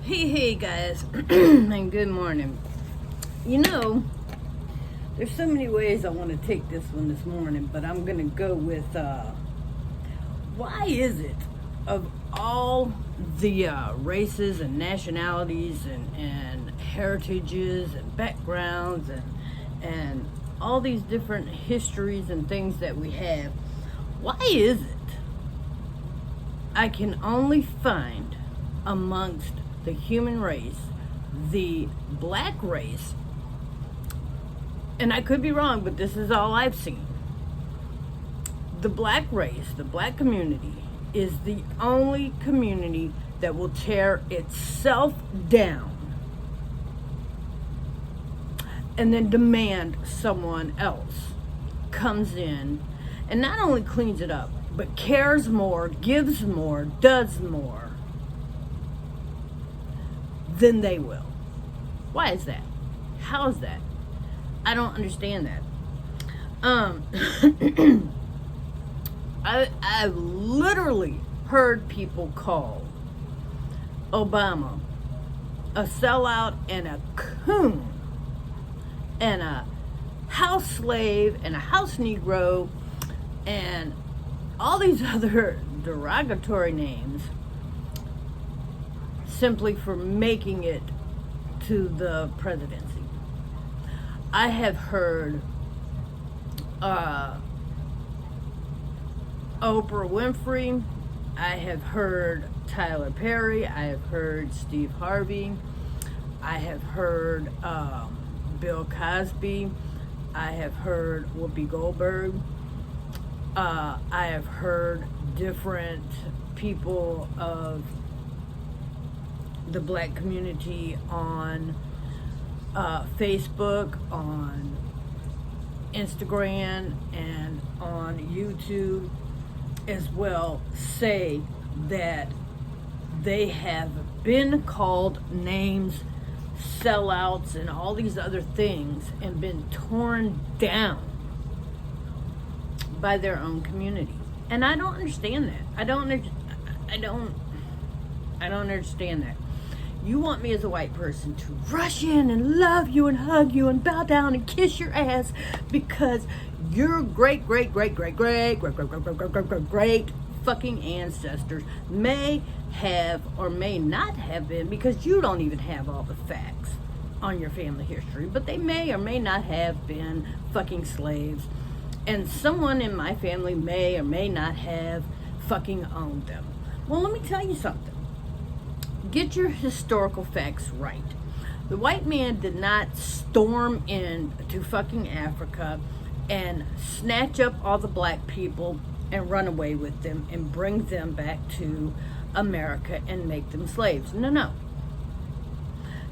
Hey guys, and good morning. You know, there's so many ways I want to take this one this morning, but I'm gonna go with why is it of all the races and nationalities and heritages and backgrounds and all these different histories and things that we have, why is it I can only find amongst the human race, the black race, and I could be wrong, but this is all I've seen. The black race, the black community, is the only community that will tear itself down and then demand someone else comes in and not only cleans it up, but cares more, gives more, does more than they will. Why is that? How is that? I don't understand that. I've literally heard people call Obama a sellout and a coon and a house slave and a house Negro and all these other derogatory names simply for making it to the presidency. I have heard Oprah Winfrey, I have heard Tyler Perry, I have heard Steve Harvey, I have heard Bill Cosby, I have heard Whoopi Goldberg, I have heard different people of the black community on Facebook, on Instagram, and on YouTube as well, say that they have been called names, sellouts, and all these other things, and been torn down by their own community. And I don't understand that. I don't understand that. You want me as a white person to rush in and love you and hug you and bow down and kiss your ass because your great fucking ancestors may have or may not have been, because you don't even have all the facts on your family history, but they may or may not have been fucking slaves, and someone in my family may or may not have fucking owned them. Well, let me tell you something. Get your historical facts right. The white man did not storm into fucking Africa and snatch up all the black people and run away with them and bring them back to America and make them slaves. No.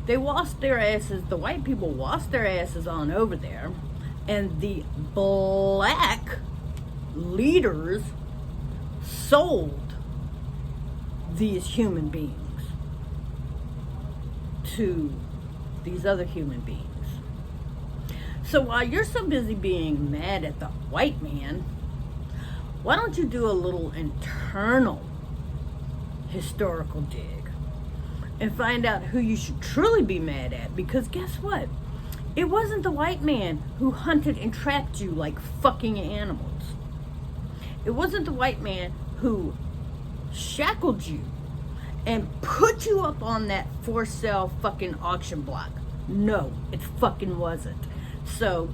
They lost their asses, the white people lost their asses on over there, and the black leaders sold these human beings to these other human beings. So while you're so busy being mad at the white man, why don't you do a little internal historical dig and find out who you should truly be mad at? Because guess what? It wasn't the white man who hunted and trapped you like fucking animals. It wasn't the white man who shackled you and put you up on that for sale fucking auction block. No, it fucking wasn't. So,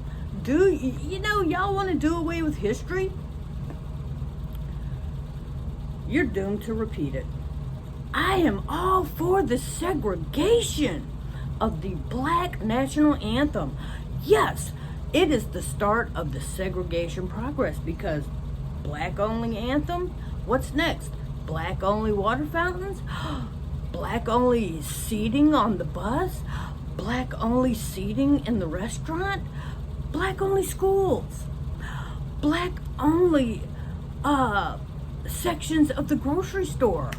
y'all want to do away with history? You're doomed to repeat it. I am all for the segregation of the black national anthem. Yes, it is the start of the segregation progress, because black only anthem, what's next? Black only water fountains? Black only seating on the bus? Black only seating in the restaurant? Black only schools? Black only sections of the grocery store?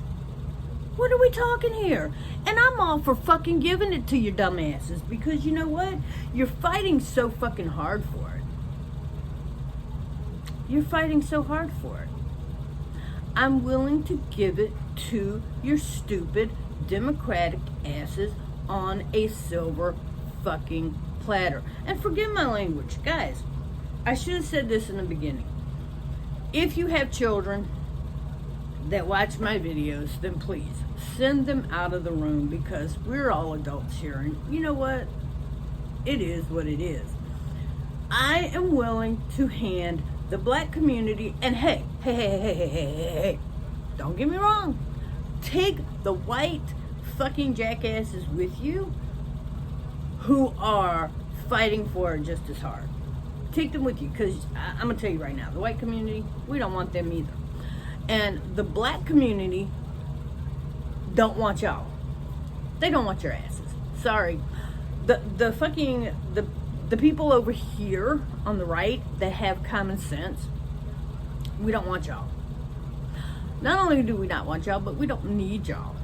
What are we talking here? And I'm all for fucking giving it to you dumbasses, because you know what? You're fighting so fucking hard for it. You're fighting so hard for it. I'm willing to give it to your stupid Democratic asses on a silver fucking platter. And forgive my language, guys. I should have said this in the beginning. If you have children that watch my videos, then please send them out of the room, because we're all adults here. And you know what? It is what it is. I am willing to hand the black community, and hey, don't get me wrong. Take the white fucking jackasses with you who are fighting for it just as hard. Take them with you, because I'm going to tell you right now, the white community, we don't want them either. And the black community don't want y'all. They don't want your asses. Sorry. The people over here on the right that have common sense, we don't want y'all. Not only do we not want y'all, but we don't need y'all.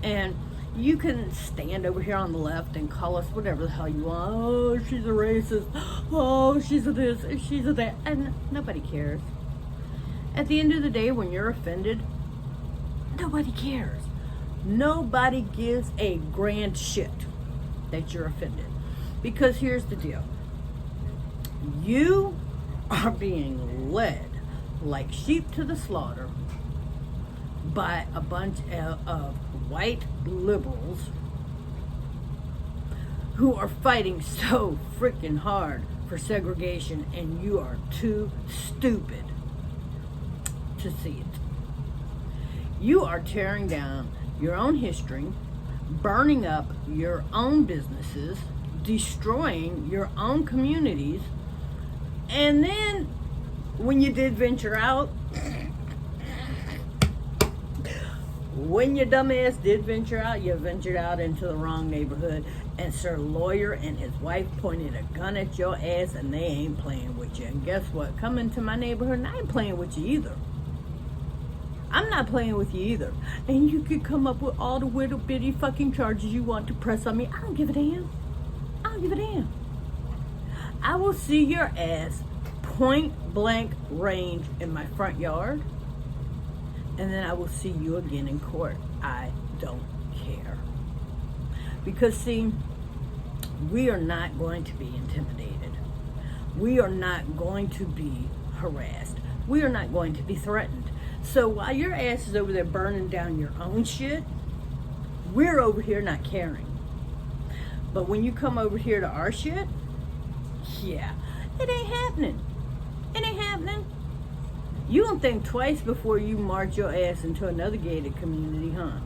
And you can stand over here on the left and call us whatever the hell you want. Oh, she's a racist. Oh, she's a this, she's a that. And nobody cares. At the end of the day, when you're offended, nobody cares. Nobody gives a grand shit that you're offended. Because here's the deal. You are being led like sheep to the slaughter by a bunch of white liberals who are fighting so freaking hard for segregation, and you are too stupid to see it. You are tearing down your own history, burning up your own businesses, destroying your own communities, and then when you did venture out, when your dumbass did venture out, you ventured out into the wrong neighborhood, and Sir Lawyer and his wife pointed a gun at your ass, and they ain't playing with you. And guess what? Come into my neighborhood and I ain't playing with you either. I'm not playing with you either. And you could come up with all the little bitty fucking charges you want to press on me. I don't give a damn. I don't give a damn. I will see your ass point blank range in my front yard, and then I will see you again in court. I don't care. Because see, we are not going to be intimidated. We are not going to be harassed. We are not going to be threatened. So while your ass is over there burning down your own shit, we're over here not caring. But when you come over here to our shit, yeah, it ain't happening. It ain't happening. You don't think twice before you march your ass into another gated community, huh?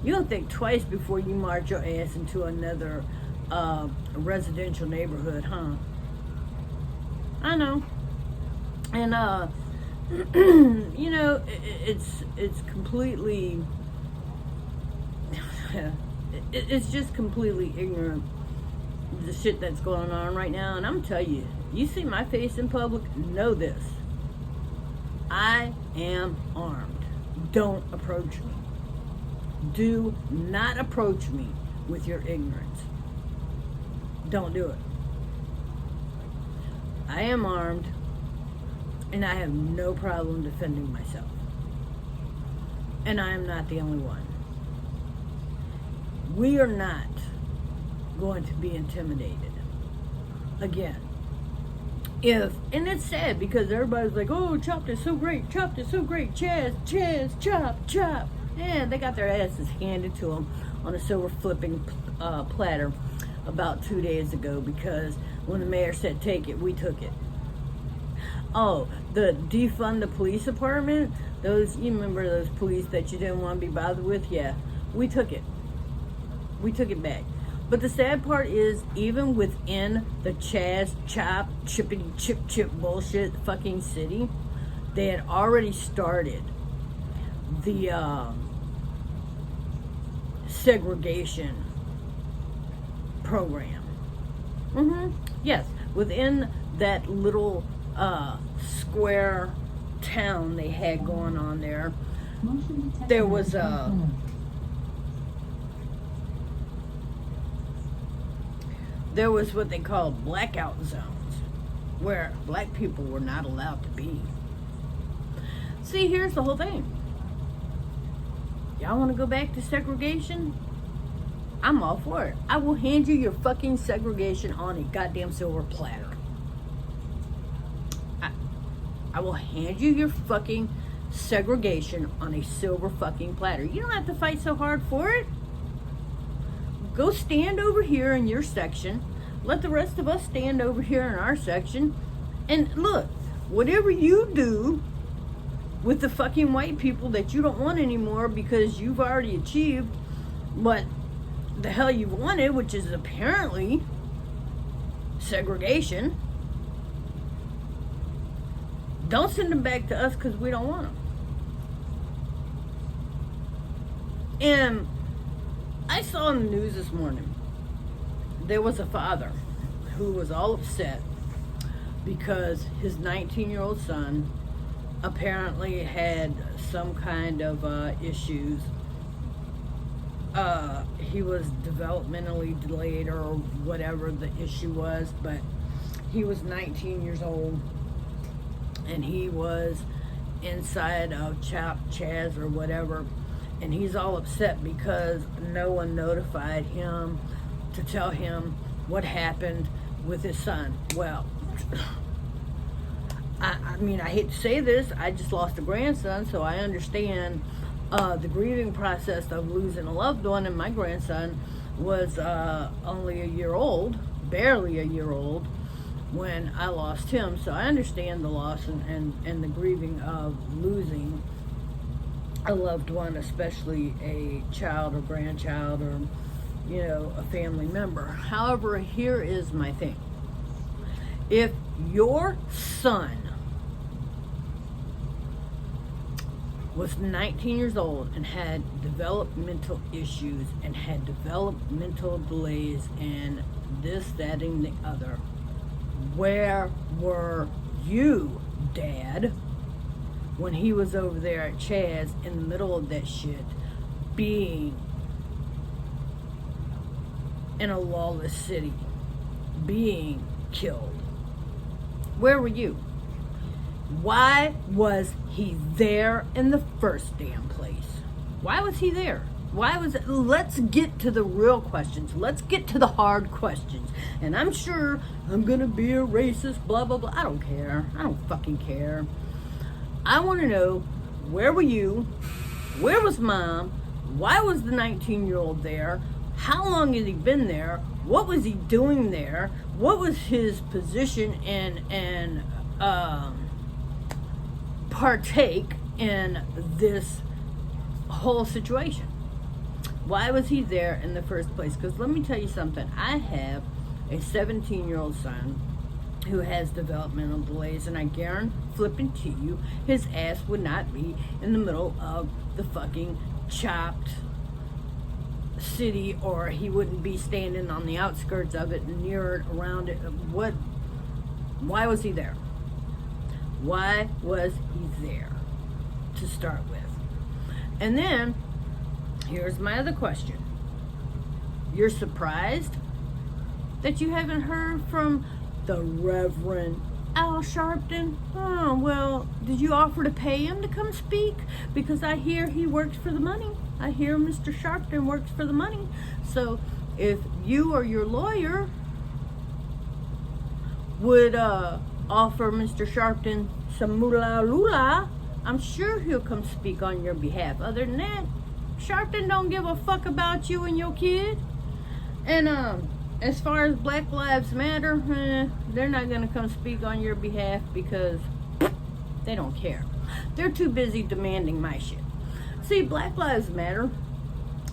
You don't think twice before you march your ass into another residential neighborhood, huh? I know. And you know, it's completely it's just completely ignorant, the shit that's going on right now. And I'm telling you, you see my face in public, know this: I am armed. Don't approach me. Do not approach me with your ignorance. Don't do it. I am armed, and I have no problem defending myself. And I am not the only one. We are not going to be intimidated. Again, and it's sad because everybody's like, oh, Chopped is so great, Chopped is so great, Chaz, Chop. Yeah, they got their asses handed to them on a silver flipping platter about 2 days ago, because when the mayor said take it, we took it. Oh, the defund the police department, those, you remember those police that you didn't want to be bothered with? Yeah, we took it. We took it back. But the sad part is, even within the Chaz, Chop, Chippity, Chip bullshit fucking city, they had already started the segregation program. Yes, within that little square town they had going on there, there was what they called blackout zones, where black people were not allowed to be. See, here's the whole thing. Y'all want to go back to segregation? I'm all for it. I will hand you your fucking segregation on a goddamn silver platter. I will hand you your fucking segregation on a silver fucking platter. You don't have to fight so hard for it. Go stand over here in your section. Let the rest of us stand over here in our section. And look, whatever you do with the fucking white people that you don't want anymore because you've already achieved what the hell you wanted, which is apparently segregation. Don't send them back to us because we don't want them. And I saw in the news this morning, there was a father who was all upset because his 19-year-old son apparently had some kind of issues. He was developmentally delayed or whatever the issue was, but he was 19 years old and he was inside of Chaz or whatever, and he's all upset because no one notified him to tell him what happened with his son. Well, I mean, I hate to say this, I just lost a grandson, so I understand the grieving process of losing a loved one, and my grandson was only a year old, barely a year old, when I lost him. So I understand the loss and the grieving of losing a loved one, especially a child or grandchild or, you know, a family member. However, here is my thing. If your son was 19 years old and had developmental issues and had developmental delays and this, that, and the other, where were you, Dad, when he was over there at Chaz in the middle of that shit, being in a lawless city, being killed? Where were you? Why was he there in the first damn place? Why was he there? Let's get to the real questions. Let's get to the hard questions. And I'm sure I'm gonna be a racist, blah, blah, blah. I don't care. I don't fucking care. I want to know, where were you? Where was Mom? Why was the 19-year-old there? How long had he been there? What was he doing there? What was his position and partake in this whole situation? Why was he there in the first place? Because let me tell you something. I have a 17-year-old son who has developmental delays, and I guarantee flipping to you, his ass would not be in the middle of the fucking chopped city, or he wouldn't be standing on the outskirts of it, near it, around it. Why was he there? Why was he there to start with? And then here's my other question. You're surprised that you haven't heard from the Reverend Al Sharpton? Oh, well, did you offer to pay him to come speak? Because I hear he works for the money. I hear Mr. Sharpton works for the money. So if you or your lawyer would offer Mr. Sharpton some moolah lula, I'm sure he'll come speak on your behalf. Other than that, Sharpton don't give a fuck about you and your kid. And as far as Black Lives Matter, they're not going to come speak on your behalf because they don't care. They're too busy demanding my shit. See, Black Lives Matter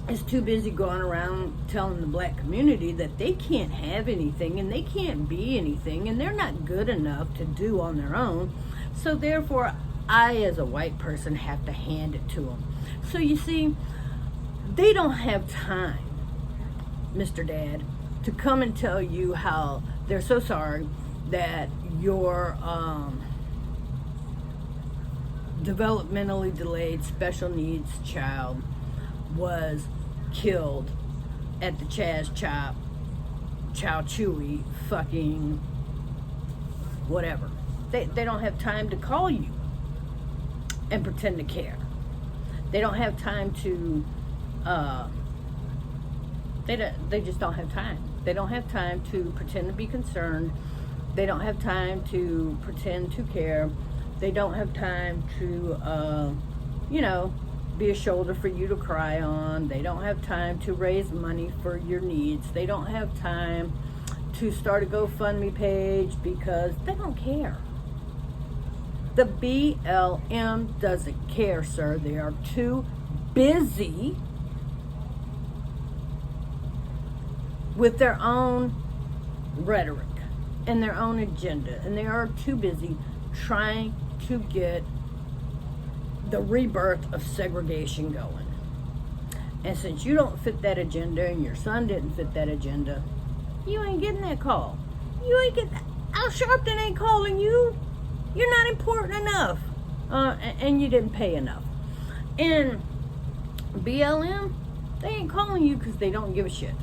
is too busy going around telling the black community that they can't have anything and they can't be anything and they're not good enough to do on their own. So therefore, I as a white person have to hand it to them. So you see, they don't have time, Mr. Dad, to come and tell you how they're so sorry that your developmentally delayed special needs child was killed at the Chaz Chow Chewy fucking whatever. They don't have time to call you and pretend to care. They don't have time to, they just don't have time. They don't have time to pretend to be concerned. They don't have time to pretend to care. They don't have time to, be a shoulder for you to cry on. They don't have time to raise money for your needs. They don't have time to start a GoFundMe page because they don't care. The BLM doesn't care, sir. They are too busy with their own rhetoric and their own agenda, and they are too busy trying to get the rebirth of segregation going. And since you don't fit that agenda and your son didn't fit that agenda, you ain't getting that call. You ain't getting Al Sharpton ain't calling you. You're not important enough. And you didn't pay enough. And BLM, they ain't calling you because they don't give a shit.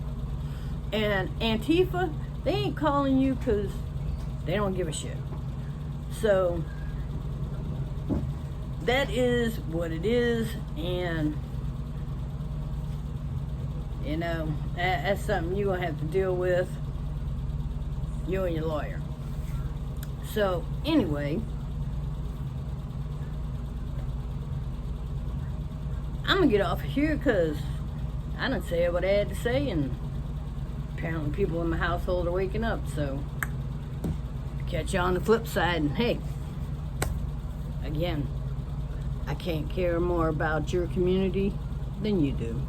And Antifa, they ain't calling you because they don't give a shit. So that is what it is, and that's something you're gonna have to deal with, you and your lawyer. So anyway, I'm gonna get off of here because I done said what I had to say, and apparently people in my household are waking up. So catch you on the flip side. And hey, again, I can't care more about your community than you do.